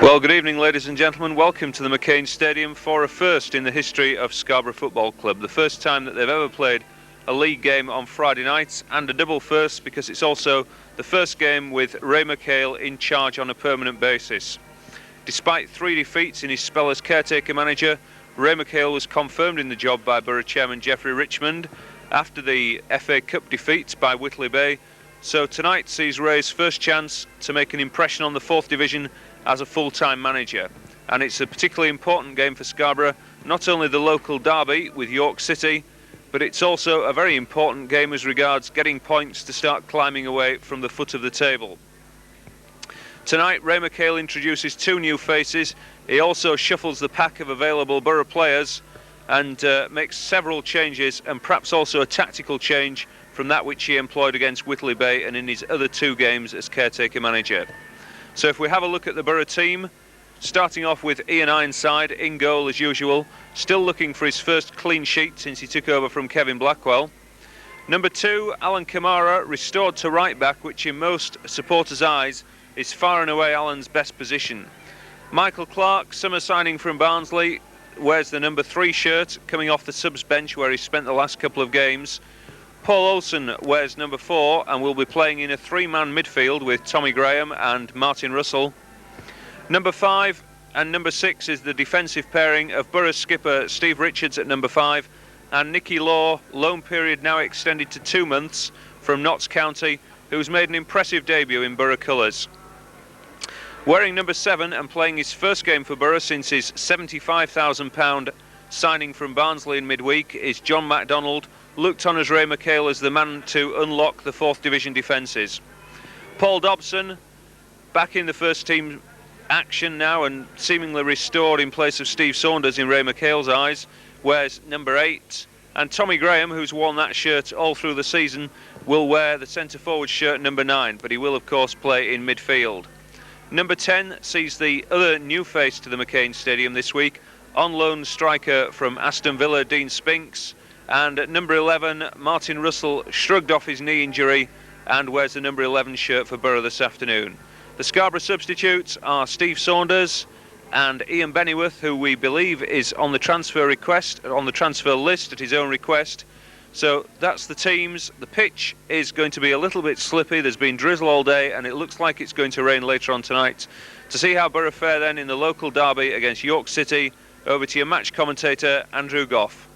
Well, good evening, ladies and gentlemen. Welcome to the McCain Stadium for a first in the history of Scarborough Football Club. The first time that they've ever played a league game on Friday nights, and a double first because it's also the first game with Ray McHale in charge on a permanent basis. Despite 3 defeats in his spell as caretaker manager, Ray McHale was confirmed in the job by Borough Chairman Geoffrey Richmond after the FA Cup defeat by Whitley Bay. So tonight sees Ray's first chance to make an impression on the 4th Division as a full-time manager. And it's a particularly important game for Scarborough, not only the local derby with York City, but it's also a very important game as regards getting points to start climbing away from the foot of the table. Tonight, Ray McHale introduces 2 new faces. He also shuffles the pack of available Borough players and makes several changes, and perhaps also a tactical change from that which he employed against Whitley Bay and in his other 2 games as caretaker manager. So if we have a look at the Borough team, starting off with Ian Ironside in goal as usual, still looking for his first clean sheet since he took over from Kevin Blackwell. Number 2, Alan Kamara, restored to right back, which in most supporters' eyes is far and away Alan's best position. Michael Clark, summer signing from Barnsley, wears the number 3 shirt, coming off the subs bench where he spent the last couple of games. Paul Olsen wears number 4 and will be playing in a 3-man midfield with Tommy Graham and Martin Russell. Number 5 and number 6 is the defensive pairing of Borough skipper Steve Richards at number 5 and Nicky Law, loan period now extended to 2 months, from Notts County, who's made an impressive debut in Borough colours. Wearing number 7 and playing his first game for Borough since his £75,000 signing from Barnsley in midweek is John MacDonald, looked on as Ray McHale as the man to unlock the 4th Division defences. Paul Dobson, back in the first team action now and seemingly restored in place of Steve Saunders in Ray McHale's eyes, wears number 8. And Tommy Graham, who's worn that shirt all through the season, will wear the centre-forward shirt number 9, but he will of course play in midfield. Number 10 sees the other new face to the McCain Stadium this week, on loan striker from Aston Villa, Dean Spinks, and at number 11, Martin Russell shrugged off his knee injury and wears the number 11 shirt for Borough this afternoon. The Scarborough substitutes are Steve Saunders and Ian Bennyworth, who we believe is on the transfer list at his own request. So that's the teams. The pitch is going to be a little bit slippy. There's been drizzle all day and it looks like it's going to rain later on tonight. To see how Borough fare then in the local derby against York City, over to your match commentator, Andrew Goff.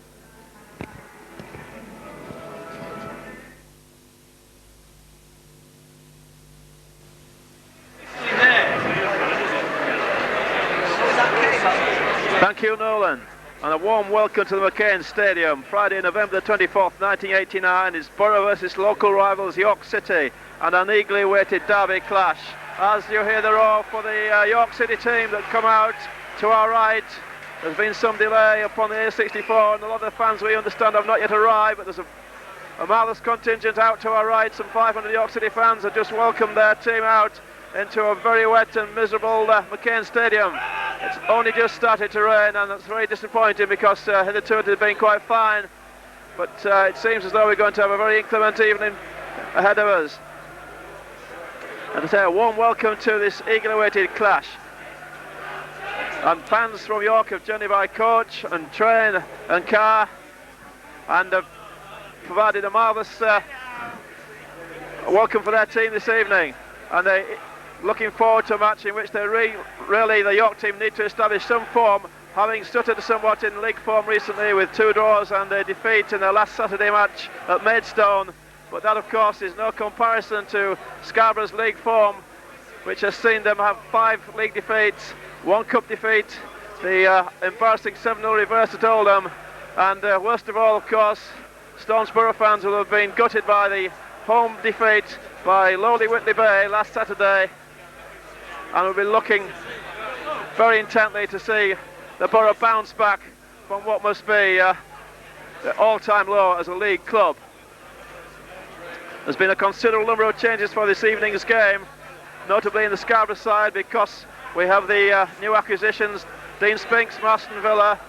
Thank you, Nolan, and a warm welcome to the McCain Stadium. Friday, November the 24th, 1989 is Borough versus local rivals York City, and an eagerly awaited derby clash. As you hear the roar for the York City team that come out to our right, there's been some delay upon the A64 and a lot of the fans, we understand, have not yet arrived, but there's a marvellous contingent out to our right. Some 500 York City fans have just welcomed their team out into a very wet and miserable McCain Stadium. It's only just started to rain and that's very disappointing because hitherto it has been quite fine, but it seems as though we're going to have a very inclement evening ahead of us. And to say a warm welcome to this eagerly awaited clash. And fans from York have journeyed by coach and train and car and have provided a marvellous welcome for their team this evening, and they looking forward to a match in which they really, the York team, need to establish some form, having stuttered somewhat in league form recently with 2 draws and a defeat in their last Saturday match at Maidstone. But that of course is no comparison to Scarborough's league form, which has seen them have 5 league defeats, 1 cup defeat, the embarrassing 7-0 reverse at Oldham, and worst of all of course, Stonesborough fans will have been gutted by the home defeat by lowly Whitley Bay last Saturday, and we'll be looking very intently to see the Borough bounce back from what must be the all-time low as a league club. There's been a considerable number of changes for this evening's game, notably in the Scarborough side, because we have the new acquisitions, Dean Spinks from Aston Villa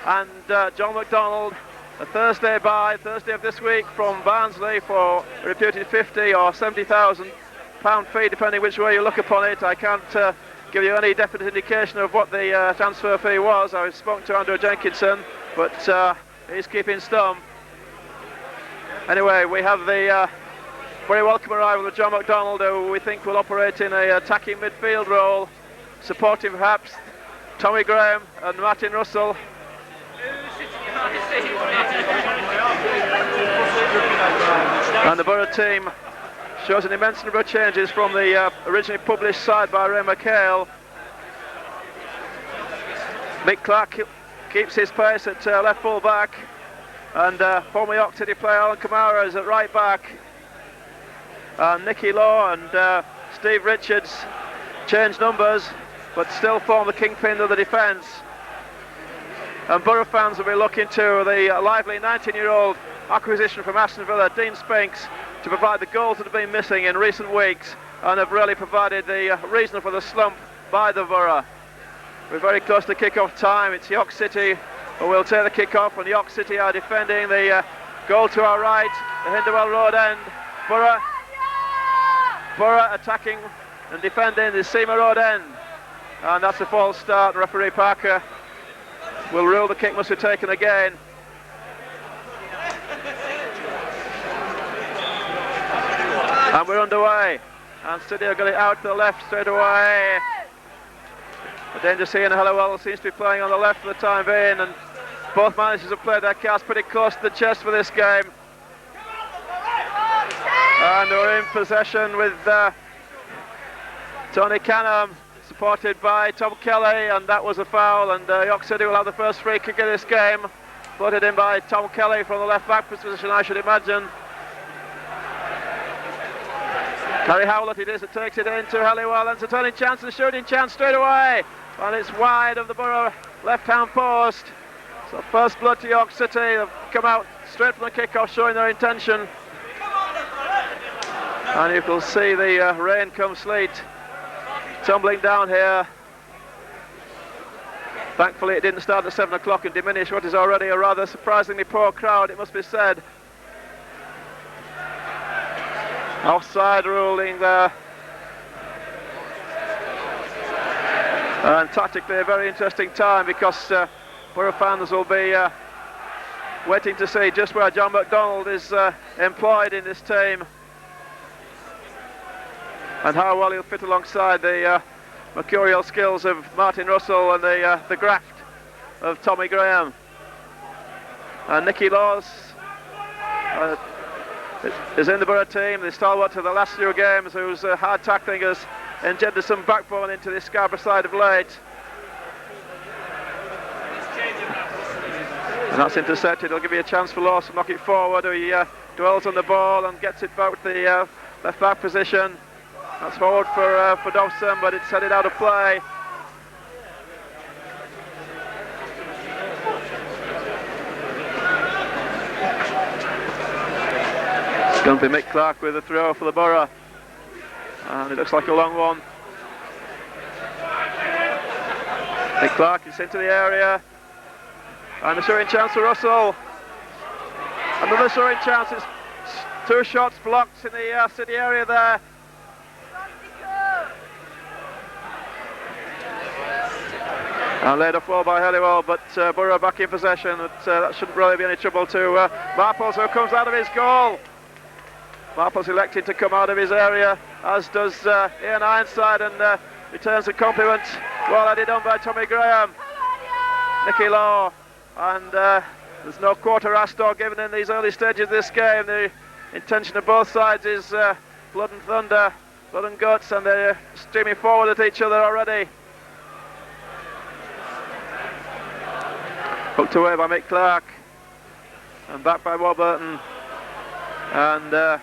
and John MacDonald, a Thursday of this week from Barnsley for a reputed £50,000 or £70,000 fee, depending which way you look upon it. I can't give you any definite indication of what the transfer fee was. I spoke to Andrew Jenkinson, but he's keeping stum. Anyway, we have the very welcome arrival of John McDonald, who we think will operate in a attacking midfield role, supporting perhaps Tommy Graham and Martin Russell. And the Borough team shows an immense number of changes from the originally published side by Ray McHale. Mick Clark keeps his pace at left full back, and former York City player Alan Kamara is at right back. Nicky Law and Steve Richards change numbers, but still form the kingpin of the defence. And Borough fans will be looking to the lively 19-year-old acquisition from Aston Villa, Dean Spinks, to provide the goals that have been missing in recent weeks and have really provided the reason for the slump by the Borough. We're very close to kick-off time. It's York City who will take the kick-off, and York City are defending the goal to our right, the Hinderwell Road end. Borough attacking and defending the Seymour Road end. And that's a false start. Referee Parker will rule the kick must be taken again. And we're underway. And Studio got it out to the left straight away. The Dangerous Ian Halliwell seems to be playing on the left for the time being, and both managers have played their cards pretty close to the chest for this game. And we're in possession with Tony Canham, supported by Tom Kelly, and that was a foul, and York City will have the first free kick of this game, floated in by Tom Kelly from the left back position, I should imagine. Harry Howlett it is that takes it into Halliwell, and it's a turning chance and a shooting chance straight away, and it's wide of the Borough left-hand post. So first blood to York City. They've come out straight from the kick-off, showing their intention. And you can see the rain come sleet tumbling down here. Thankfully it didn't start at 7 o'clock and diminish what is already a rather surprisingly poor crowd, it must be said. Offside ruling there. And tactically a very interesting time, because Borough fans will be waiting to see just where John McDonald is employed in this team, and how well he'll fit alongside the mercurial skills of Martin Russell and the graft of Tommy Graham. And Nicky Laws is in the Borough team, the stalwart of the last few games, whose hard tackling has engendered some backbone into this Scarborough side of late. And that's intercepted. It'll give you a chance for Lawson to knock it forward. He dwells on the ball and gets it back to the left back position. That's forward for Dobson, but it's headed out of play. It's going to be Mick Clark with a throw for the Borough, and it looks like a long one. Mick Clark is into the area, and a shooting chance for Russell. Another shooting chance. It's two shots blocked in the City area there. And laid off well by Halliwell, but Borough back in possession. That shouldn't really be any trouble to Marples, who comes out of his goal. Marples elected to come out of his area, as does Ian Ironside, and returns a compliment well headed on by Tommy Graham. Nicky Law, and there's no quarter asked or given in these early stages of this game. The intention of both sides is blood and thunder, blood and guts, and they're streaming forward at each other already. Hooked away by Mick Clark, and back by Warburton, and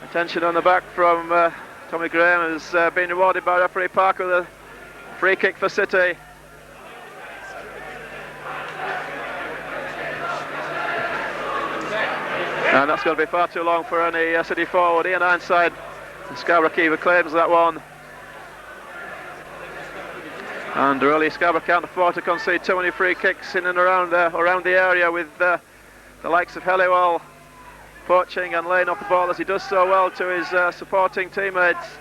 attention on the back from Tommy Graham has been rewarded by referee Parker with a free kick for City. And that's going to be far too long for any City forward. Ian Ironside, the Scarborough keeper, claims that one. And really Scarborough can't afford to concede too many free kicks in and around the area, with the likes of Halliwell poaching and laying off the ball as he does so well to his supporting teammates.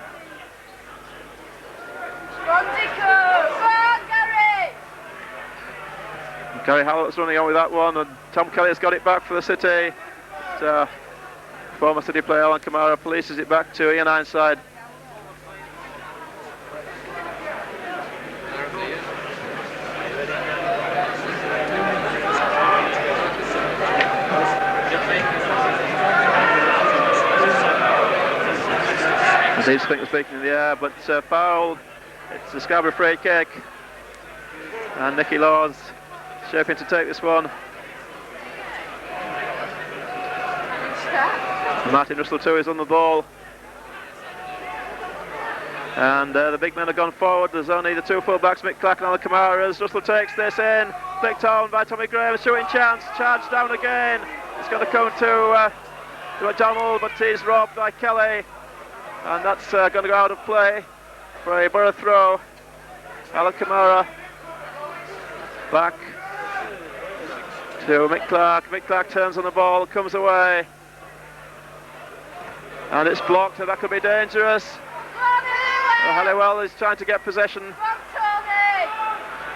Gary Howlett's running on with that one, and Tom Kelly's got it back for the City. Former City player Alan Kamara polices it back to Ian Ironside. Steve Spink was speaking in the air, but foul. It's a Scarborough free kick, and Nicky Laws shaping to take this one. Martin Russell too is on the ball, and the big men have gone forward. There's only the two full-backs, Mick Clark and Alan Kamara, as Russell takes this in, flicked on by Tommy Graham, shooting chance, charged down again. It's going to come to McDonald, but he's robbed by Kelly, and that's going to go out of play for a Borough throw. Alan Kamara back to Mick Clark. Mick Clark turns on the ball, comes away, and it's blocked, and that could be dangerous. Halliwell is trying to get possession,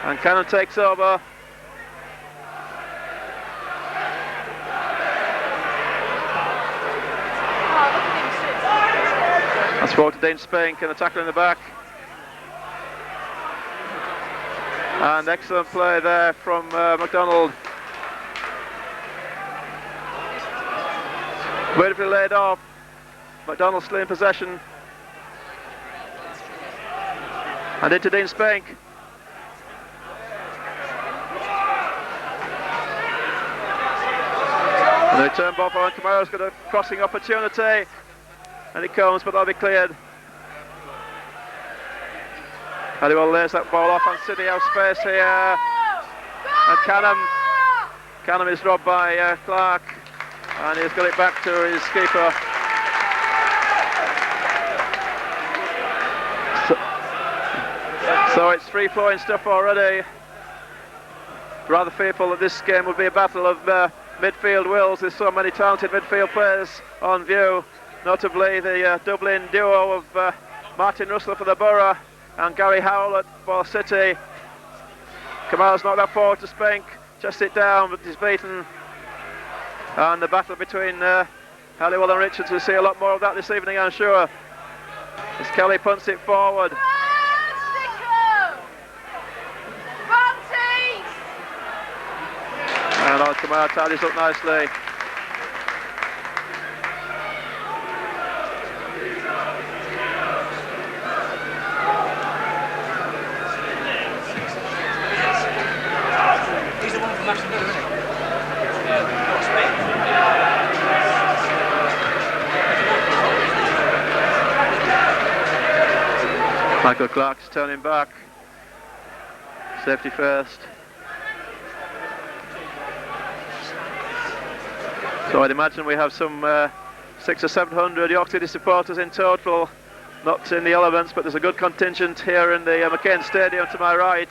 and Canham takes over. That's forward to Dean Spink, and a tackle in the back. And excellent play there from McDonald. Beautifully laid off. McDonald still in possession. And into Dean Spink. And the return ball for Kamara's got a crossing opportunity. And it comes, but that'll be cleared. Halliwell lays that ball off, and City have space here. And Canham is robbed by Clark, and he's got it back to his keeper. So it's free-flowing stuff already. Rather fearful that this game will be a battle of midfield wills. There's so many talented midfield players on view. Notably the Dublin duo of Martin Russell for the Borough and Gary Howlett for City. Kamara's knocked that forward to Spink, just it down, but he's beaten. And the battle between Halliwell and Richards, we'll see a lot more of that this evening, I'm sure. As Kelly punts it forward. And Kamara tidies up nicely. Michael Clark's turning back. Safety first. So I'd imagine we have some 600 or 700 York City supporters in total, not in the elements, but there's a good contingent here in the McCain Stadium to my right.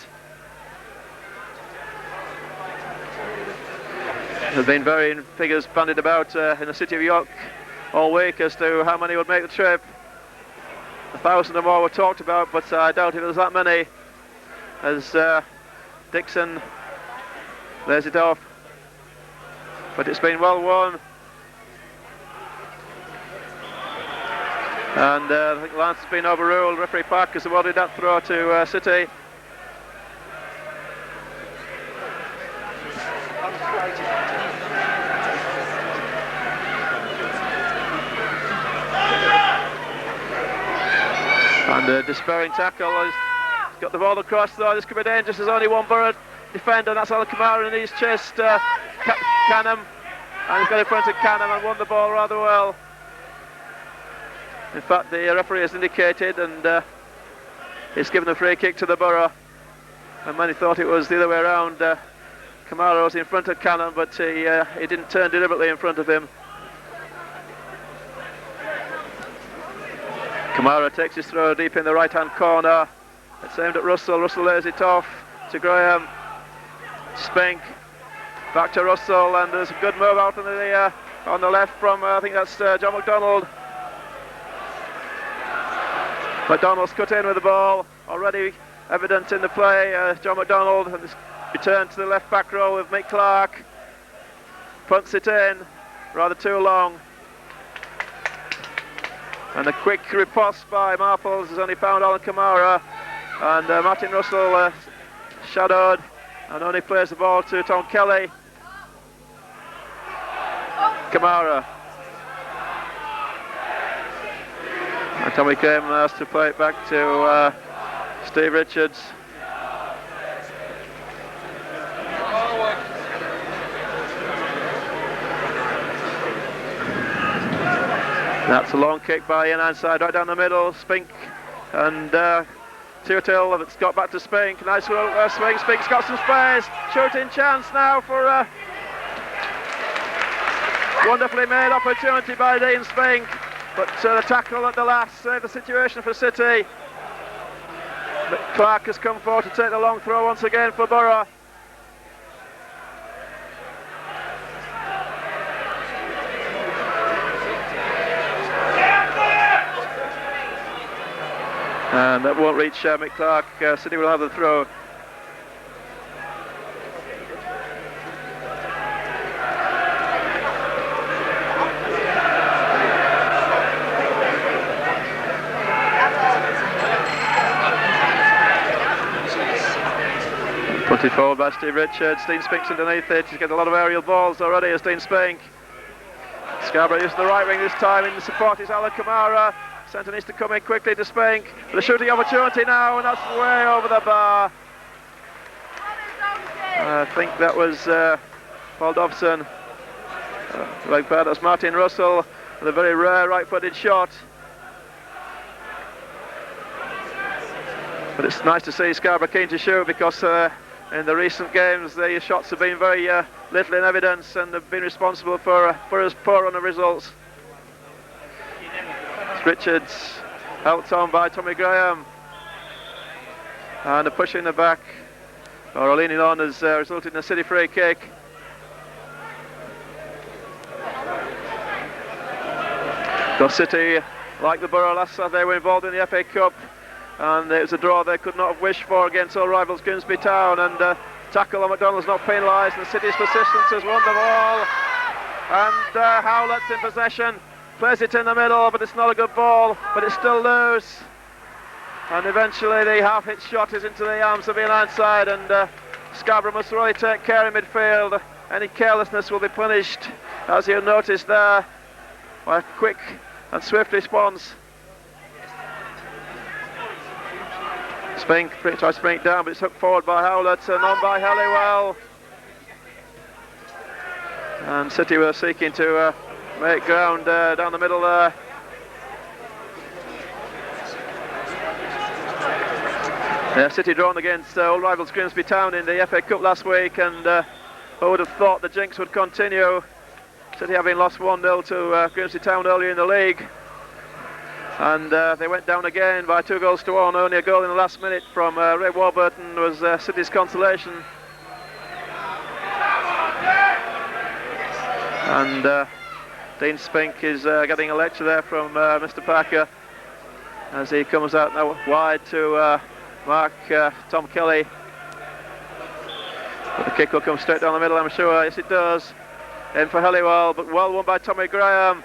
There have been varying figures bandied about in the city of York all week as to how many would make the trip. 1,000 or more were talked about, but I doubt if there's that many, as Dixon lays it off. But it's been well won. And I think Lance has been overruled. Referee Park has awarded that throw to City. And a despairing tackle. He's got the ball across though. This could be dangerous. There's only one Borough defender, and that's Alan Kamara, and he's chased Canham. And he's got in front of Canham and won the ball rather well. In fact, the referee has indicated, and he's given a free kick to the Borough. And many thought it was the other way around. Kamara was in front of Canham, but he didn't turn deliberately in front of him. Kamara takes his throw deep in the right-hand corner. It's aimed at Russell. Russell lays it off to Graham. Spink back to Russell, and there's a good move out on the left from I think that's John McDonald. McDonald's cut in with the ball already evident in the play. John McDonald has returned to the left back row with Mick Clark. Punts it in, rather too long. And a quick riposte by Marples has only found Alan Kamara. And Martin Russell shadowed and only plays the ball to Tom Kelly. Kamara. And Tommy Graham has to play it back to Steve Richards. That's a long kick by Ian Anside, right down the middle. Spink and Tutill. It's got back to Spink. Nice swing. Spink's got some space. Shooting chance now for a wonderfully made opportunity by Dean Spink. But the tackle at the last saved the situation for City. But Clark has come forward to take the long throw once again for Borough. And that won't reach Mick Clark. City will have the throw. Put it forward by Steve Richards. Dean Spink's underneath it. He's getting a lot of aerial balls already as Dean Spink. Scarborough uses the right wing this time. In the support is Alan Kamara. Centre needs to come in quickly to Spink. The shooting opportunity now, and that's way over the bar. I think that was Paul Dobson. Like that, that's Martin Russell with a very rare right-footed shot. But it's nice to see Scarborough keen to shoot, because in the recent games the shots have been very little in evidence and have been responsible for us poor on the results. Richards helped on by Tommy Graham, and a push in the back or leaning on has resulted in a City free kick. Because City, like the Borough last Saturday, were involved in the FA Cup, and it was a draw they could not have wished for against old rivals Grimsby Town, and tackle on McDonald's not penalised, and City's persistence has won the ball. And Howlett's in possession. Plays it in the middle, but it's not a good ball, but it's still loose. And eventually the half-hit shot is into the arms of Ian Anside, and Scarborough must really take care in midfield. Any carelessness will be punished, as you'll notice there, by a quick and swift response. Spink tries to bring it down, but it's hooked forward by Howlett and on by Halliwell. And City were seeking to make ground down the middle there. City drawn against old rivals Grimsby Town in the FA Cup last week, and who would have thought the jinx would continue? City having lost 1-0 to Grimsby Town earlier in the league, and they went down again by 2-1. Only a goal in the last minute from Ray Warburton was City's consolation. And Dean Spink is getting a lecture there from Mr. Parker as he comes out now wide to mark Tom Kelly. But the kick will come straight down the middle, I'm sure. Yes, it does. In for Halliwell, but well won by Tommy Graham.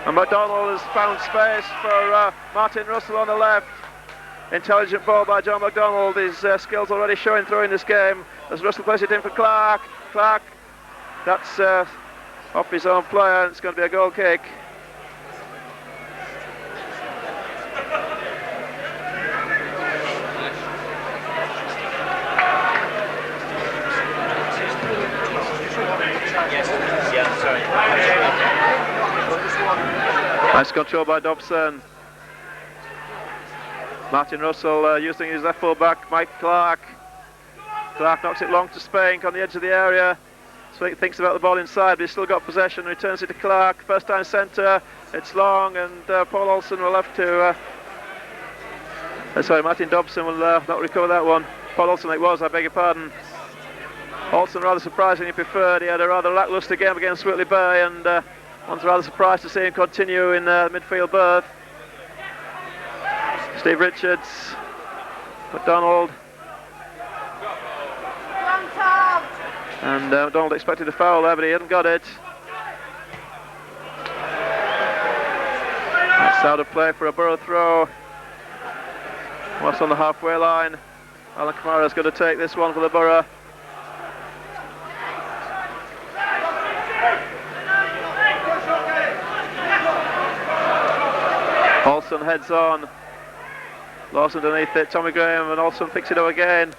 And McDonald has found space for Martin Russell on the left. Intelligent ball by John McDonald. His skills already showing through in this game. As Russell plays it in for Clark. Clark, that's off his own player, and it's going to be a goal kick. Nice control by Dobson. Martin Russell using his left full back, Mike Clark. Clark knocks it long to Spink on the edge of the area. Spink thinks about the ball inside, but he's still got possession, returns it to Clark. First time centre, it's long, and Paul Olsen will have to... sorry, Martin Dobson will not recover that one. Paul Olsen it was, I beg your pardon. Olsen rather surprisingly preferred. He had a rather lacklustre game against Whitley Bay, and one's rather surprised to see him continue in the midfield berth. Steve Richards, McDonald, and McDonald expected a foul there, but he hadn't got it. That's out of play for a Borough throw. What's on the halfway line? Alan Kamara's going to take this one for the Borough. Olsen heads on. Lawson underneath it, Tommy Graham, and Olsen picks it up again.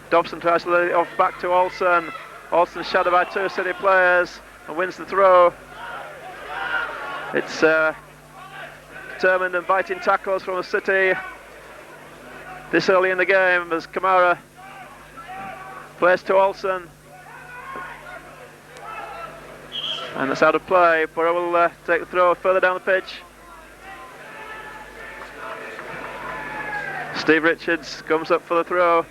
Dobson tries to let it off back to Olsen. Olsen shadowed by two City players and wins the throw. It's determined and biting tackles from the City this early in the game as Kamara plays to Olsen. And it's out of play. Borough will take the throw further down the pitch. Steve Richards comes up for the throw.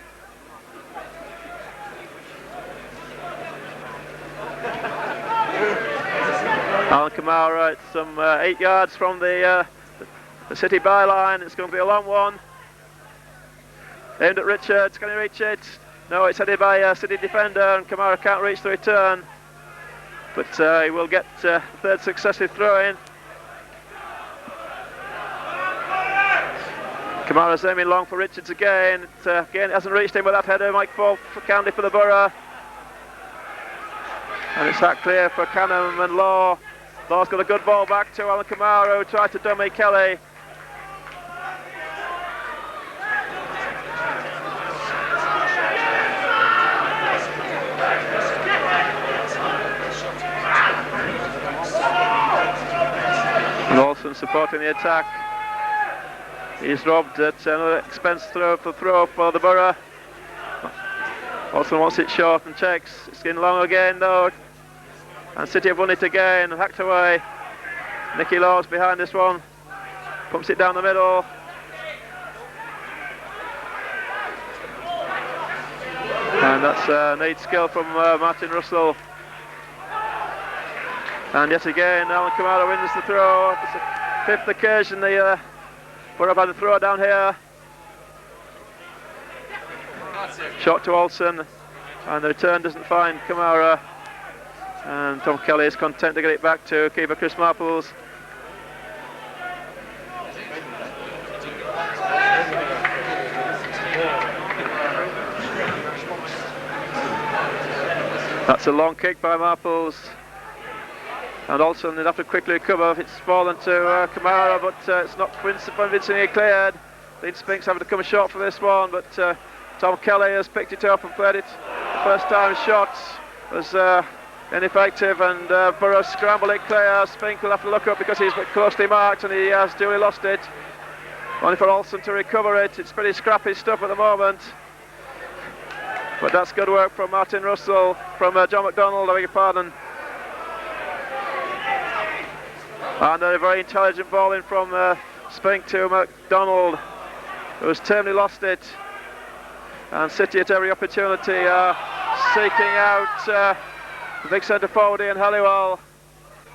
Alan Kamara, it's some 8 yards from the City byline. It's going to be a long one. Aimed at Richards, can he reach it? No, it's headed by a City defender and Kamara can't reach the return. But he will get third successive throw in. Kamara's aiming long for Richards again. Again, it hasn't reached him, but that header might fall for Candy for the Borough. And it's that clear for Canham and Law. Law's got a good ball back to Alan Kamara, who tried to dummy Kelly. And Olsen supporting the attack. He's robbed at another expense throw for the Borough. Olsen wants it short and checks. It's getting long again though. And City have won it again, hacked away. Nicky Law's behind this one. Pumps it down the middle. And that's neat skill from Martin Russell. And yet again, Alan Kamara wins the throw. It's the 5th occasion the Borough had a throw down here. Shot to Olsen, and the return doesn't find Kamara. And Tom Kelly is content to get it back to keeper Chris Marples. That's a long kick by Marples. And Olsen will have to quickly recover. It's fallen to Kamara, but it's not convincingly cleared. Dean Spinks having to come short for this one, but Tom Kelly has picked it up and played it the first time. Shot was ineffective, and Borough scramble it clear. Spink will have to look up because he's closely marked and he has duly lost it. Only for Olsen to recover it. It's pretty scrappy stuff at the moment. But that's good work from Martin Russell, from John McDonald, I beg your pardon. And a very intelligent ball in from Spink to McDonald, who has terminally lost it. And City at every opportunity are seeking out the big centre forward Ian Halliwell.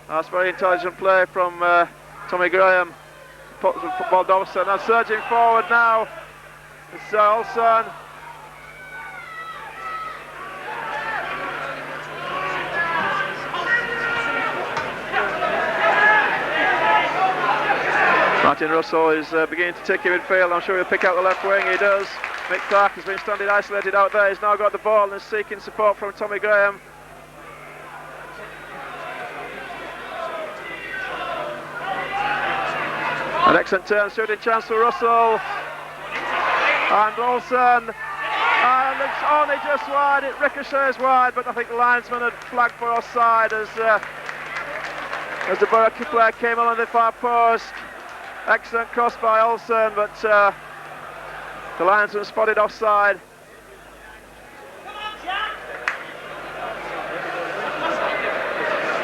That's very intelligent play from Tommy Graham. Puts the football Dobson, and surging forward now. It's Olsen. Martin Russell is beginning to take him midfield. I'm sure he'll pick out the left wing. He does. Mick Clark has been standing isolated out there. He's now got the ball and is seeking support from Tommy Graham. An excellent turn, shooting chance for Russell. And Olsen. And it's only just wide. It ricochets wide, but I think the linesman had flagged for offside as the Borough player came along the far post. Excellent cross by Olsen, but the linesman spotted offside.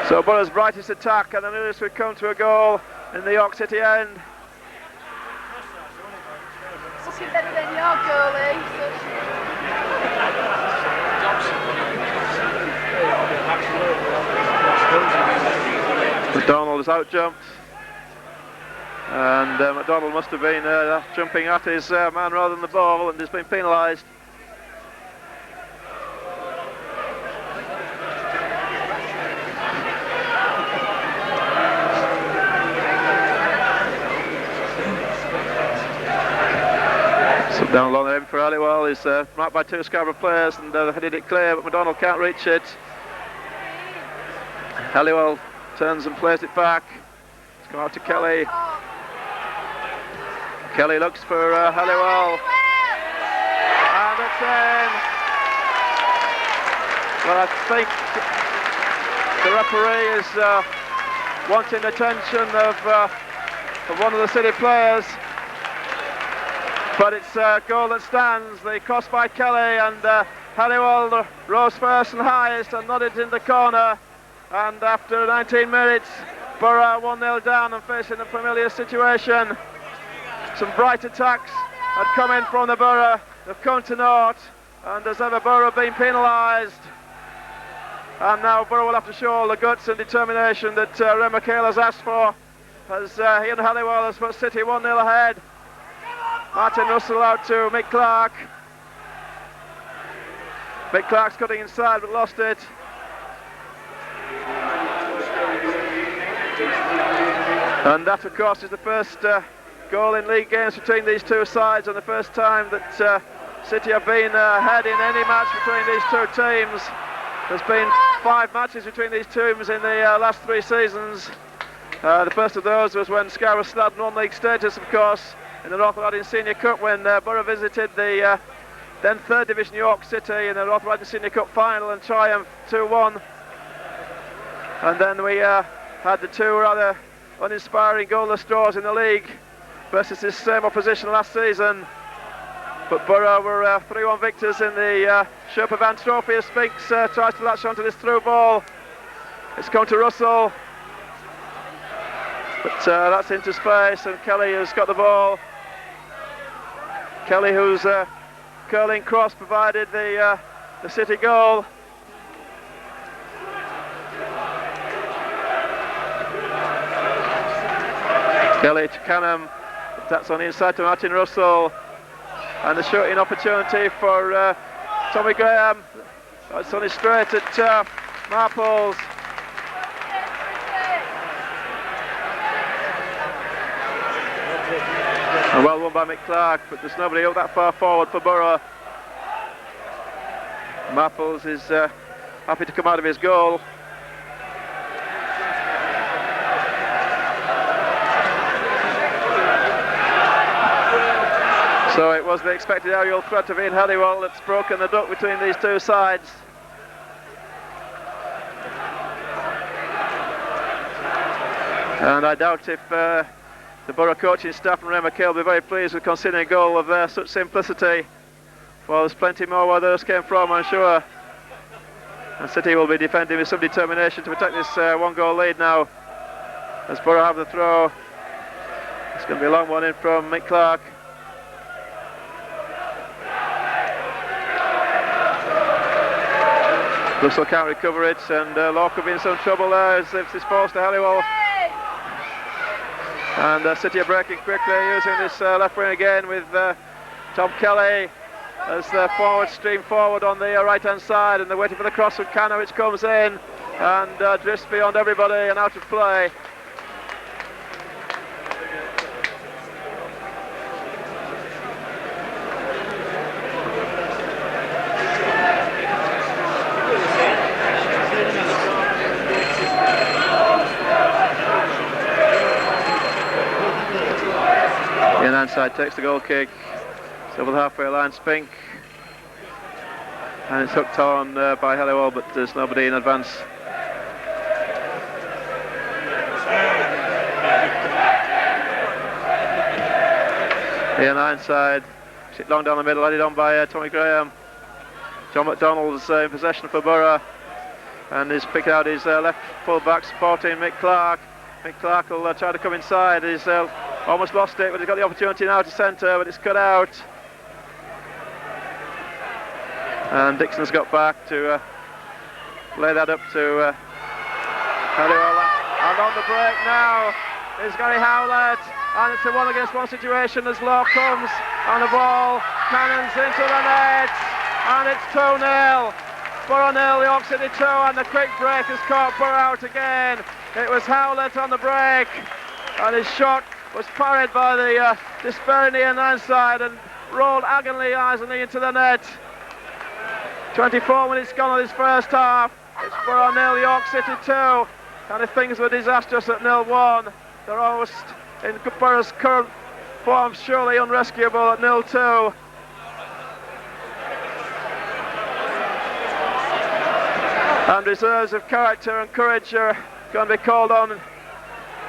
So Borough's brightest attack, and I knew this would come to a goal in the York City end. Looking better than your goalie. McDonald is out jumped. And McDonald must have been jumping at his man rather than the ball, and has been penalised. Down along the end for Halliwell is marked by two Scarborough players, and they've headed it clear, but McDonald can't reach it. Halliwell turns and plays it back. It's come out to Kelly. Kelly looks for Halliwell. And it's in. Well, I think the referee is wanting attention of one of the City players. But it's a goal that stands. The cross by Kelly, and Halliwell rose first and highest and nodded in the corner. And after 19 minutes, Borough 1-0 down and facing a familiar situation. Some bright attacks had come in from the Borough. They've come to naught, and as ever, Borough have been penalised. And now Borough will have to show all the guts and determination that Ray McHale has asked for, as Ian Halliwell has put City 1-0 ahead. Martin Russell out to Mick Clark. Mick Clark's cutting inside but lost it. And that, of course, is the first goal in league games between these two sides, and the first time that City have been ahead in any match between these two teams. There's been 5 matches between these teams in the last 3 seasons. The first of those was when Scarborough snagged non-league status, of course, in the North Riding Senior Cup, when Borough visited the then 3rd Division York City in the North Riding Senior Cup final and triumphed 2-1. And then we had the 2 rather uninspiring goalless draws in the league versus this same opposition last season. But Borough were 3-1 victors in the Sherpa Van Trophy as Spinks tries to latch onto this through ball. It's come to Russell, but that's into space, and Kelly has got the ball. Kelly, whose curling cross provided the City goal. Kelly to Canham, that's on the inside to Martin Russell, and the shooting opportunity for Tommy Graham. It's on his straight at Marples. And well won by Mick Clark, but there's nobody up that far forward for Borough. Marples is happy to come out of his goal. So it was the expected aerial threat of Ian Halliwell that's broken the duck between these two sides. And I doubt if the Borough coaching staff and Ray McHale will be very pleased with conceding a goal of such simplicity. Well, there's plenty more where those came from, I'm sure. And City will be defending with some determination to protect this 1-goal lead now, as Borough have the throw. It's going to be a long one in from Mick Clark. Russell can't recover it, and Law could be in some trouble there as it's disposed to Halliwell. And City are breaking quickly, using this left wing again with Tom Kelly as the forward stream forward on the right hand side, and they're waiting for the cross from Canham, which comes in and drifts beyond everybody and out of play. Inside takes the goal kick. It's over the halfway line, Spink, and it's hooked on by Halliwell, but there's nobody in advance. Ian Ironside, sit long down the middle, headed on by Tommy Graham. John McDonald's in possession for Borough, and he's picked out his left full back supporting Mick Clark. Mick Clark will try to come inside. He's almost lost it, but he's got the opportunity now to centre, but it's cut out. And Dixon's got back to lay that up to Halliwell. And on the break now is Gary Howlett. and it's a 1 against 1 situation as Law comes on the ball, cannons into the net, and it's 2-0. Borough 0, York City 2, and the quick break has caught Borough out again. It was Howlett on the break, and his shot was parried by the despairing Ian Lanside and rolled agonizingly into the net. 24 minutes gone on this first half. It's Borough 0, York City 2, and if things were disastrous at 0-1, they're almost in Borough's current form surely unrescuable at 0-2. And reserves of character and courage are going to be called on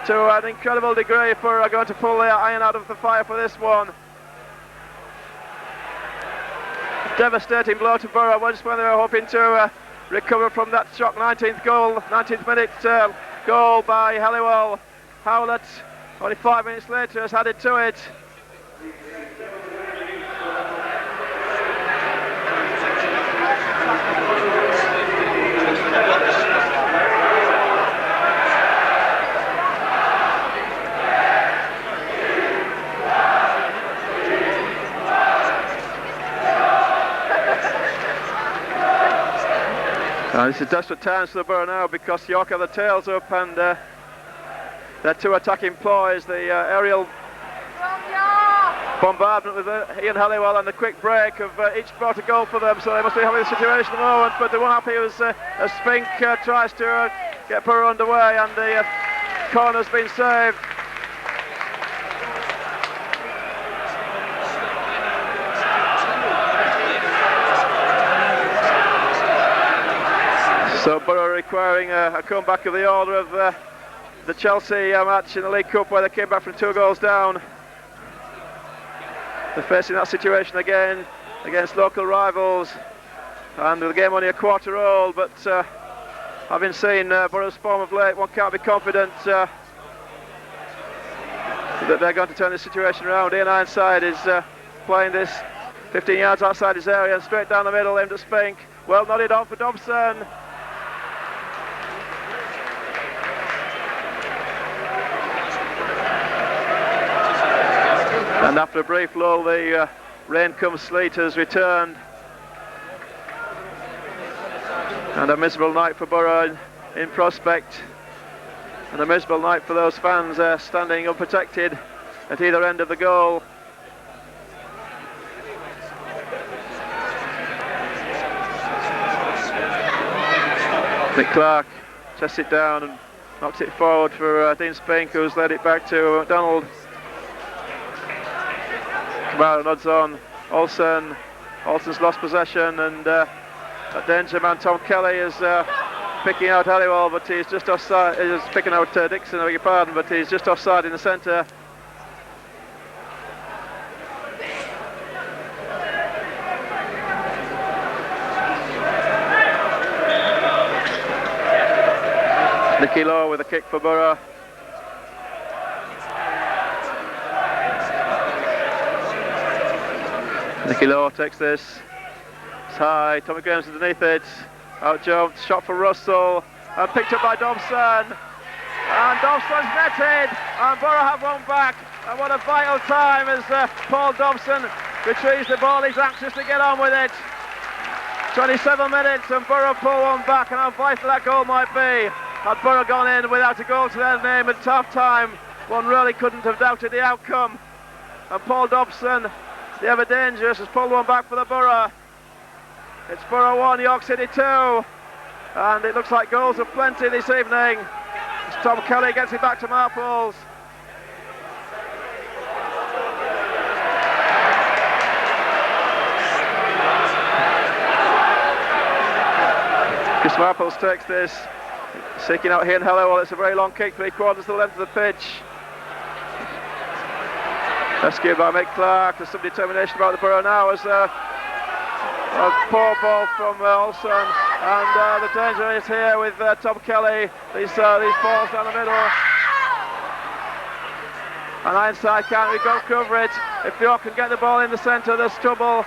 to an incredible degree if we're going to pull the iron out of the fire for this one. Devastating blow to Borough once when they were hoping to recover from that shock 19th minute goal by Halliwell. Howlett, only 5 minutes later, has added to it. It's a desperate times for the Borough now because York have the tails up and their two attacking ploys, the aerial bombardment with Ian Halliwell and the quick break have each brought a goal for them, so they must be having the situation at the moment, but the one happy was as Spink tries to get Borough underway and the corner's been saved. So Borough requiring a comeback of the order of the Chelsea match in the League Cup where they came back from 2 goals down. They're facing that situation again against local rivals, and the game only a quarter old, but having seen Borough's form of late, one can't be confident that they're going to turn this situation around. Ian Ironside is playing this 15 yards outside his area and straight down the middle, aimed at Spink. Well nodded on for Dobson. And after a brief lull, the rain comes sleet has returned. And a miserable night for Borough in prospect. And a miserable night for those fans standing unprotected at either end of the goal. Nick Clark chests it down and knocks it forward for Dean Spink, who's led it back to McDonald. Kamara nods on. Olsen's lost possession, and that danger man Tom Kelly is picking out Halliwell, but he's just offside. He's picking out Dixon, I beg your pardon, but he's just offside in the centre. Nicky Law with a kick for Borough. Nicky Law takes this. It's high. Tommy Graham's underneath it. Out jumped. Shot for Russell. And picked up by Dobson. And Dobson's netted. And Borough have one back. And what a vital time as Paul Dobson retrieves the ball. He's anxious to get on with it. 27 minutes and Borough pull one back. And how vital that goal might be. Had Borough gone in without a goal to their name at half time, one really couldn't have doubted the outcome. And Paul Dobson, the ever dangerous, has pulled one back for the Borough. It's Borough 1, York City 2, and it looks like goals are plenty this evening as Tom Kelly gets it back to Marples. Chris Marples takes this, seeking out here in Halliwell. It's a very long kick, 3/4 the length of the pitch. Rescued by Mick Clark. There's some determination about the Borough now as a poor ball from Olsen, and the danger is here with Tom Kelly. These balls down the middle, and Ironside can't recover it. If York can get the ball in the centre, there's trouble.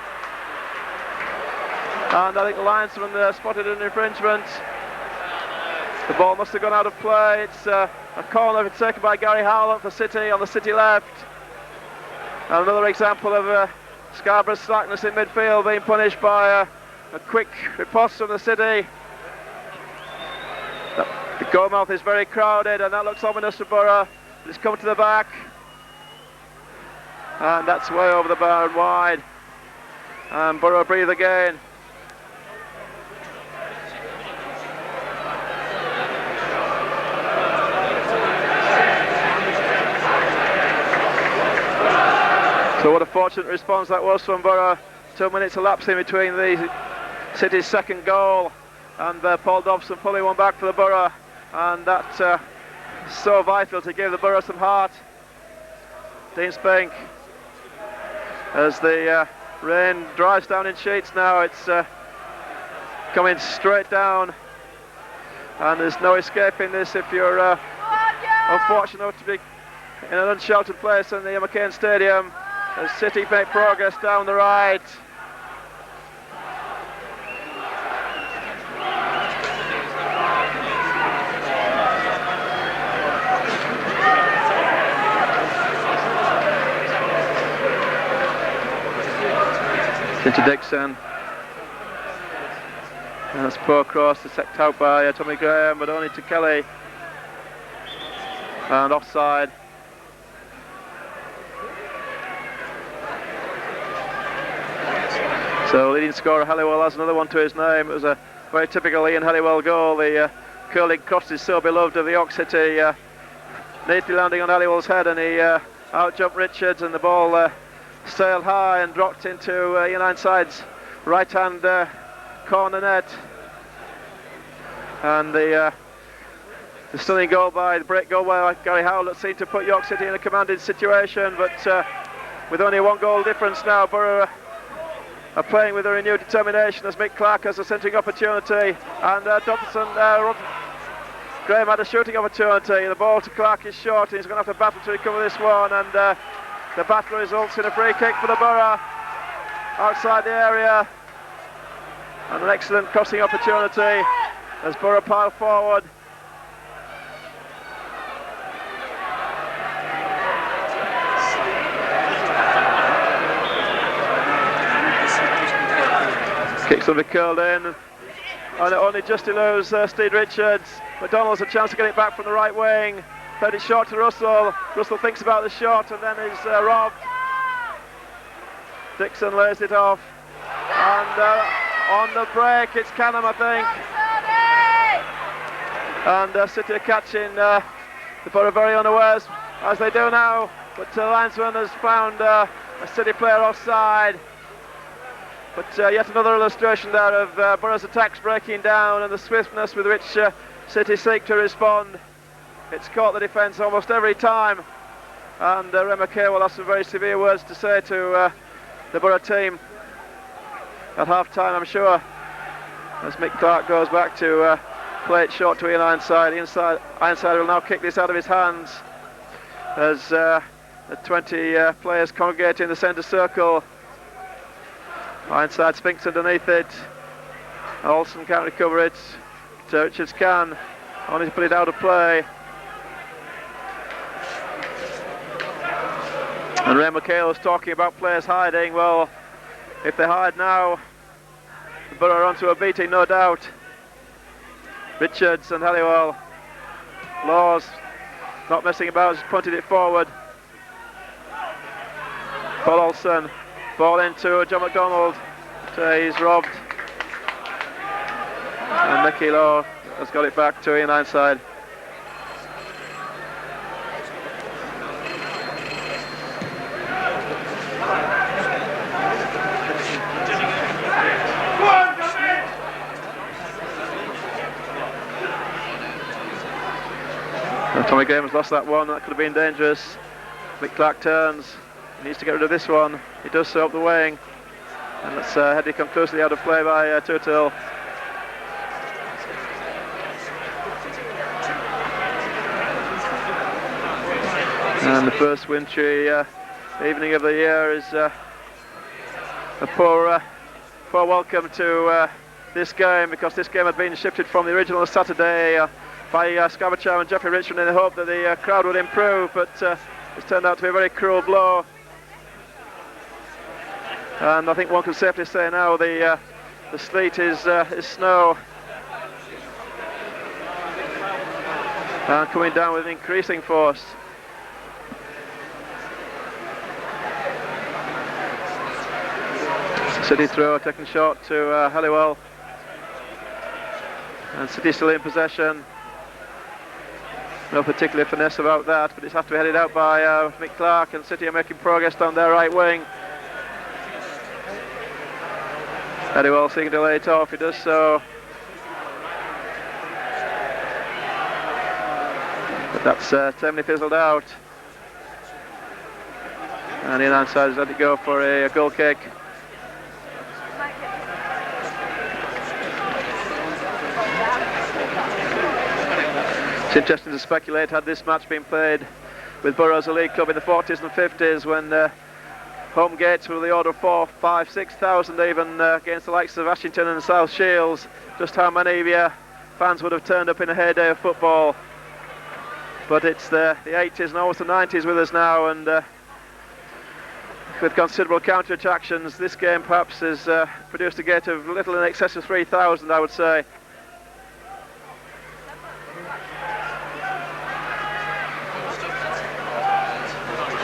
And I think the linesman spotted an infringement. The ball must have gone out of play. It's A corner taken by Gary Howland for City on the City left. And another example of Scarborough's slackness in midfield being punished by a quick riposte from the City. The goalmouth is very crowded, and that looks ominous for Borough. It's come to the back, and that's way over the bar and wide. And Borough breathe again. So what a fortunate response that was from Borough. 2 minutes elapsing between the City's second goal and Paul Dobson pulling one back for the Borough, and that's so vital to give the Borough some heart. Dean Spink, as the rain drives down in sheets now, it's coming straight down, and there's no escaping this if you're unfortunate enough to be in an unsheltered place in the McCain Stadium, as City make progress down the right. Into Dixon, and that's poor cross, it's set out by Tommy Graham, but only to Kelly, and offside. So leading scorer Halliwell has another one to his name. It was a very typical Ian Halliwell goal. The curling cross is so beloved of the York City, neatly landing on Halliwell's head, and he out-jumped Richards, and the ball sailed high and dropped into Ian Ironside's right-hand corner net. And the stunning goal by the break goal by Gary Howlett seemed to put York City in a commanding situation, but with only one goal difference now, Borough are playing with a renewed determination as Mick Clark has a centering opportunity, and Dobson, Graham had a shooting opportunity. The ball to Clark is short, and he's going to have to battle to recover this one, and the battle results in a free kick for the Borough outside the area, and an excellent crossing opportunity as Borough pile forward. Kicks will be curled in, and it only just eludes Steve Richards. McDonald's a chance to get it back from the right wing. Played it short to Russell. Russell thinks about the shot and then is robbed. Dixon lays it off, and on the break it's Canham, I think. And City are catching the Borough very unawares, as they do now. But the linesman has found a City player offside. But yet another illustration there of Borough's attacks breaking down and the swiftness with which City seek to respond. It's caught the defence almost every time, and Ray McHale will have some very severe words to say to the Borough team at half-time, I'm sure, as Mick Clark goes back to play it short to Ian Ironside. Ironside will now kick this out of his hands as the 20 players congregate in the centre circle. Ironside spinks underneath it. Olsen can't recover it. Richards can, only to put it out of play. And Ray McHale was talking about players hiding. Well, if they hide now, the Borough are onto a beating, no doubt. Richards and Halliwell. Laws not messing about, just punted it forward. Paul Olsen. Ball into John McDonald. He's robbed. And Nicky Law has got it back to Ian Ironside. Tommy Graham has lost that one. That could have been dangerous. Mick Clark turns. He needs to get rid of this one. He does so up the wing. And that's headed conclusively out of play by Tutill. And the first wintry evening of the year is a poor welcome to this game, because this game had been shifted from the original Saturday by Scarborough chairman Jeffrey Richmond in the hope that the crowd would improve, but it's turned out to be a very cruel blow. And I think one can safely say now the sleet is snow, and coming down with increasing force. City throw, taken shot to Halliwell, and City still in possession. No particular finesse about that, but it's have to be headed out by Mick Clark, and City are making progress down their right wing. Halliwell seeking to lay it off, he does so. But that's terminally fizzled out. And the inside has let it go for a goal kick. It's interesting to speculate, had this match been played with Borough as a league club in the 40s and 50s, when home gates were the order of 4,000, 5,000, 6,000 even against the likes of Ashington and South Shields, just how many fans would have turned up in a heyday of football. But it's the 80s and almost the 90s with us now, and with considerable counter-attractions, this game perhaps has produced a gate of little in excess of 3,000, I would say.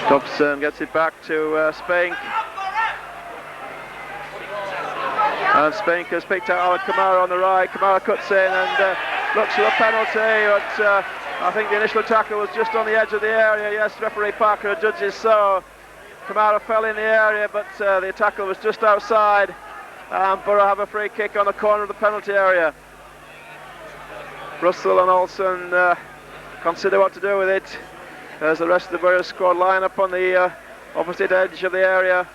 Dobson gets it back to Spink, and Spink has picked out Alan Kamara on the right. Kamara cuts in and looks for a penalty, but I think the initial tackle was just on the edge of the area. Yes, referee Parker judges so. Kamara fell in the area, but the tackle was just outside, and Borough have a free kick on the corner of the penalty area. Russell and Olsen consider what to do with it, as the rest of the Borough squad line up on the opposite edge of the area.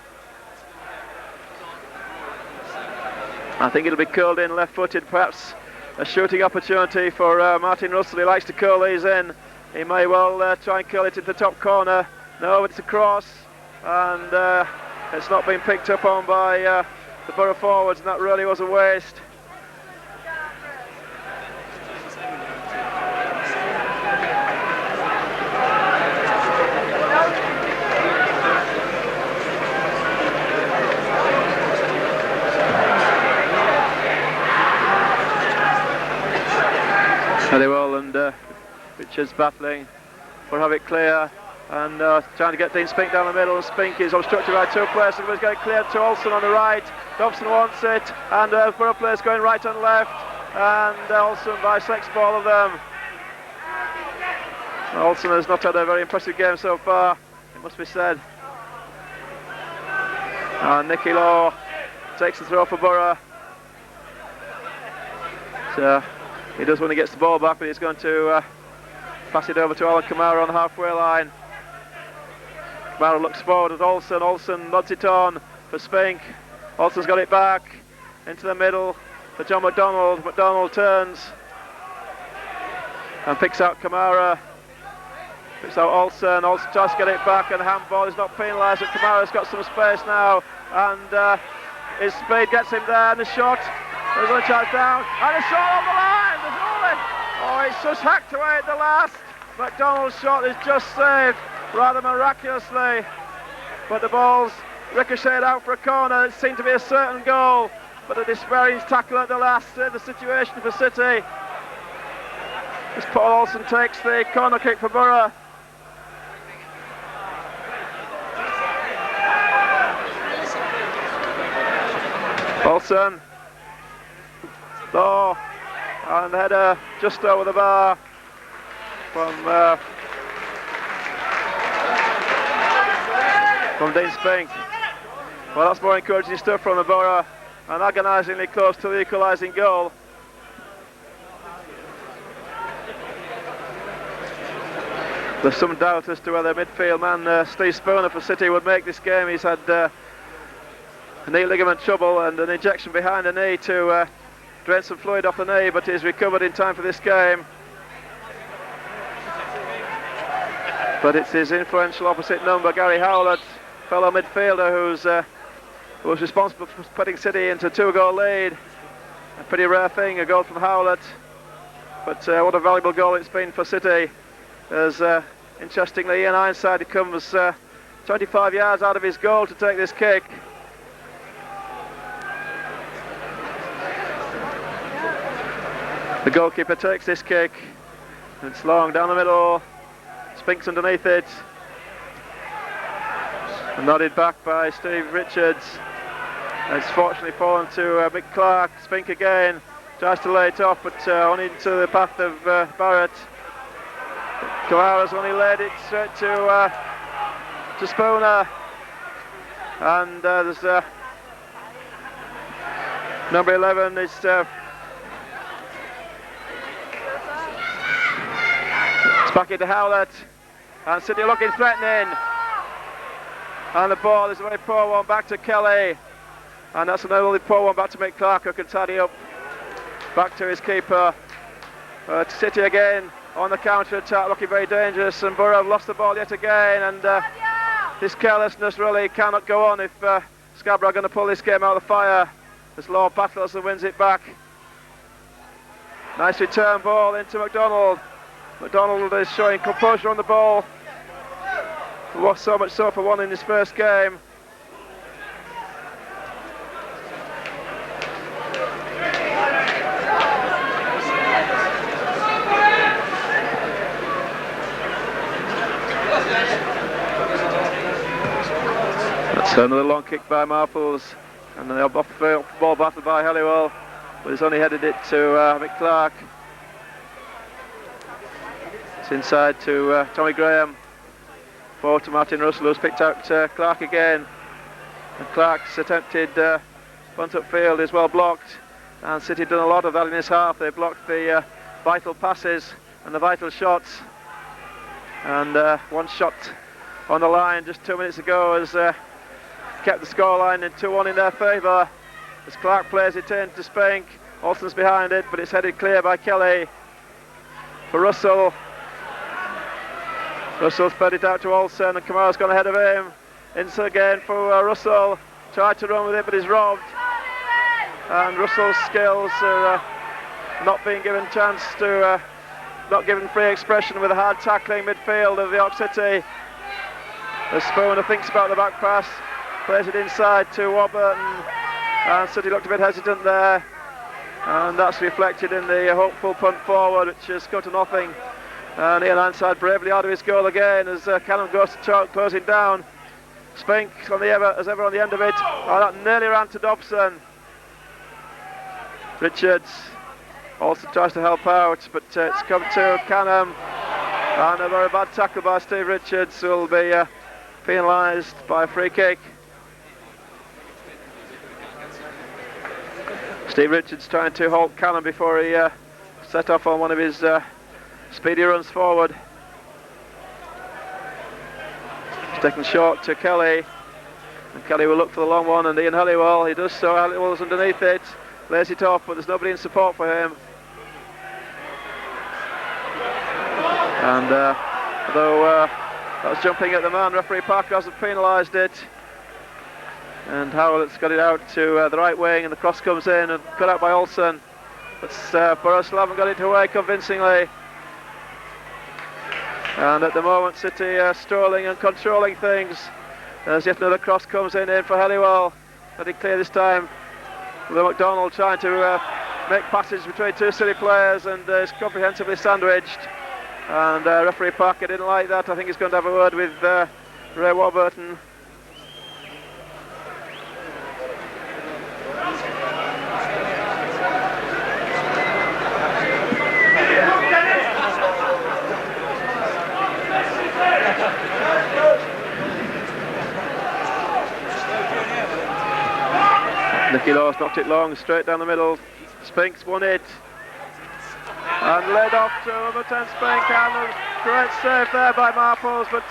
I think it'll be curled in left-footed, perhaps a shooting opportunity for Martin Russell. He likes to curl these in. He may well try and curl it into the top corner. No, it's a cross, and it's not been picked up on by the Borough forwards, and that really was a waste. Halliwell and Richards battling for have it clear, and trying to get Dean Spink down the middle, and Spink is obstructed by two players, so he's going cleared to Olsen on the right. Dobson wants it, and Borough players going right and left, and Olsen bisects all of them. Olsen has not had a very impressive game so far, it must be said. And Nicky Law takes the throw for Borough. So he does when he gets the ball back, but he's going to pass it over to Alan Kamara on the halfway line. Kamara looks forward at Olsen. Olsen nods it on for Spink. Olsen's got it back into the middle for John McDonald. McDonald turns and picks out Kamara. Picks out Olsen. Olsen tries to get it back, and the handball is not penalised, but Kamara's got some space now, and his speed gets him there, and the shot. There's a chance down, and a shot on the line. There's Ollie. Oh, it's just hacked away at the last. McDonald's shot is just saved rather miraculously, but the ball's ricocheted out for a corner. It seemed to be a certain goal, but a despairing tackle at the last saved the situation for City. As Paul Olsen takes the corner kick for Borough. Olsen. Law, and the header just over the bar from Dean Spink. Well, that's more encouraging stuff from the Borough, and agonisingly close to the equalising goal. There's some doubt as to whether midfield man Steve Spooner for City would make this game. He's had knee ligament trouble and an injection behind the knee to drain some fluid off the knee, but he's recovered in time for this game. But it's his influential opposite number, Gary Howlett, fellow midfielder, who was responsible for putting City into a 2-goal lead. A pretty rare thing, a goal from Howlett. But what a valuable goal it's been for City, as interestingly Ian Ironside comes 25 yards out of his goal to take this kick. The goalkeeper takes this kick, it's long down the middle, Spinks underneath it, nodded back by Steve Richards. It's fortunately fallen to Mick Clark. Spink again, tries to lay it off, but on into the path of Barrett. Kamara's only laid it straight to Spooner, and there's number 11 is it's back into Howlett, and City looking threatening, and the ball is a very poor one back to Kelly, and that's another poor one back to Mick Clark, who can tidy up back to his keeper. City again on the counter attack, looking very dangerous, and Borough have lost the ball yet again, and this carelessness really cannot go on if Scarborough are going to pull this game out of the fire, as Lord battles and wins it back. Nice return ball into McDonald. McDonald is showing composure on the ball. Lost so much so for one in his first game. That's another long kick by Marples, and then off the ball battled by Halliwell, but he's only headed it to Mick Clark. It's inside to Tommy Graham, forward to Martin Russell, who's picked out Clark again, and Clark's attempted punt upfield is well blocked, and City done a lot of that in this half. They blocked the vital passes and the vital shots, and one shot on the line just 2 minutes ago has kept the scoreline in 2-1 in their favour, as Clark plays it in to Spink. Alston's behind it, but it's headed clear by Kelly for Russell. Russell's fed it out to Olsen, and Kamara's gone ahead of him. Inside again for Russell, tried to run with it, but he's robbed, and Russell's skills are not being given chance to, not given free expression with a hard tackling midfield of York City. As Spooner thinks about the back pass, plays it inside to Warburton, and City looked a bit hesitant there, and that's reflected in the hopeful punt forward, which has come to nothing. And Ian Ironside bravely out of his goal again as Canham goes to closing down. Spink on the as ever on the end of it. Oh, that nearly ran to Dobson. Richards also tries to help out, but it's come to Canham, and a very bad tackle by Steve Richards, who will be penalised by a free kick. Steve Richards trying to halt Canham before he set off on one of his speedy runs forward. He's taken short to Kelly, and Kelly will look for the long one, and Ian Halliwell, he does so. Halliwell's underneath it, lays it off, but there's nobody in support for him. And although that was jumping at the man, referee Parker hasn't penalised it, and Howlett's got it out to the right wing, and the cross comes in and cut out by Olsen, but Borough still haven't got it away convincingly. And at the moment, City strolling and controlling things, as yet another cross comes in for Halliwell. Let it clear this time. McDonald trying to make passage between two City players, and is comprehensively sandwiched. And referee Parker didn't like that. I think he's going to have a word with Ray Warburton. Nicky Laws knocked it long, straight down the middle. Spinks won it, and led off to number 10 Spink, and a great save there by Marples, but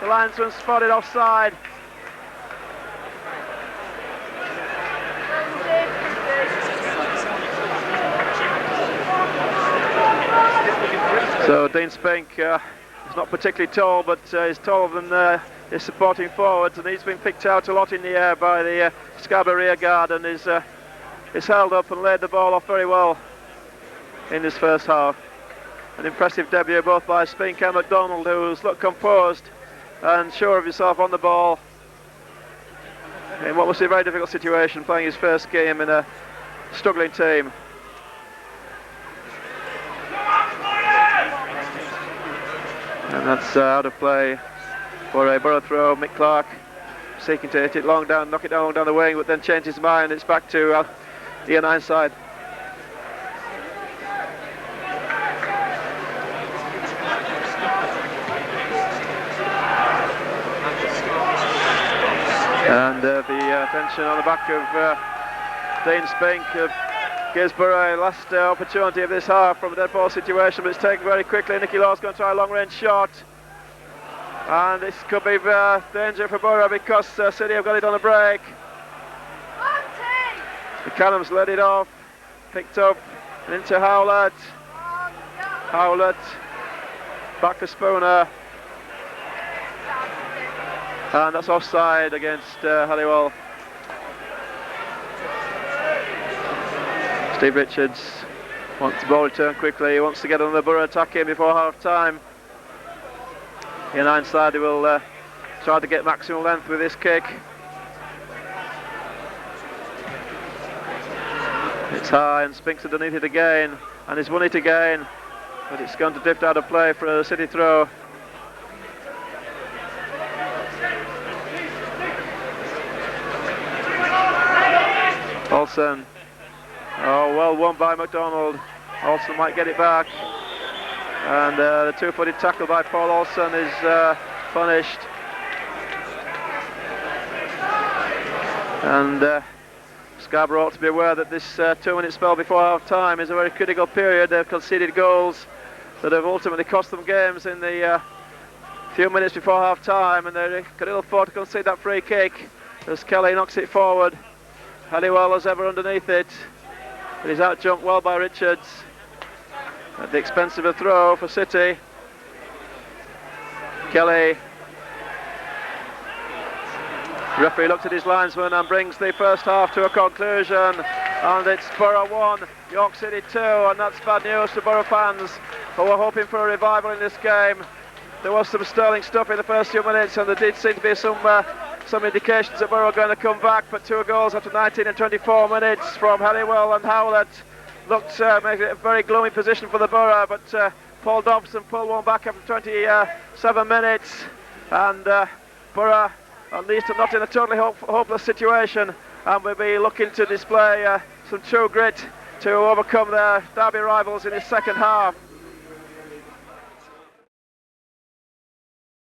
the linesman spotted offside. So Dean Spink is not particularly tall, but he's taller than his supporting forwards, and he's been picked out a lot in the air by the Scarborough rear guard, and is held up and laid the ball off very well. in this first half. An impressive debut both by Spink and McDonald, who's looked composed and sure of himself on the ball in what must be a very difficult situation, playing his first game in a struggling team. And that's out of play for a Borough throw. Mick Clark seeking to hit it long down, knock it down long down the wing, but then change his mind. It's back to the N9 side. And the attention on the back of Dean Spink gives Borough a last opportunity of this half from a dead ball situation, but it's taken very quickly. Nicky Law's going to try a long range shot, and this could be danger for Borough because City have got it on a break. The Canhams led it off, picked up and into Howlett. Howlett back for Spooner. And that's offside against Halliwell. Steve Richards wants the ball returned quickly. He wants to get on the Borough attack in before half time. The N9 side will try to get maximum length with this kick. It's high and Spink's underneath it again, and he's won it again, but it's going to drift out of play for a City throw. Olsen, oh well won by McDonald. Olsen might get it back, and the two-footed tackle by Paul Olsen is punished. And Scarborough ought to be aware that this 2-minute spell before half-time is a very critical period. They've conceded goals that have ultimately cost them games in the few minutes before half-time, and they could ill afford to concede that free kick as Kelly knocks it forward. Halliwell as ever underneath it, but he's out-jumped well by Richards at the expense of a throw for City. Kelly, the referee looks at his linesman and brings the first half to a conclusion, and it's Borough 1, York City 2, and that's bad news for Borough fans who were hoping for a revival in this game. There was some sterling stuff in the first few minutes, and there did seem to be some indications that Borough are going to come back, but 2 goals after 19 and 24 minutes from Halliwell and Howlett looked making it a very gloomy position for the Borough, but Paul Dobson pulled one back after 27 minutes, and Borough at least not in a totally hopeless situation, and will be looking to display some true grit to overcome their derby rivals in the second half.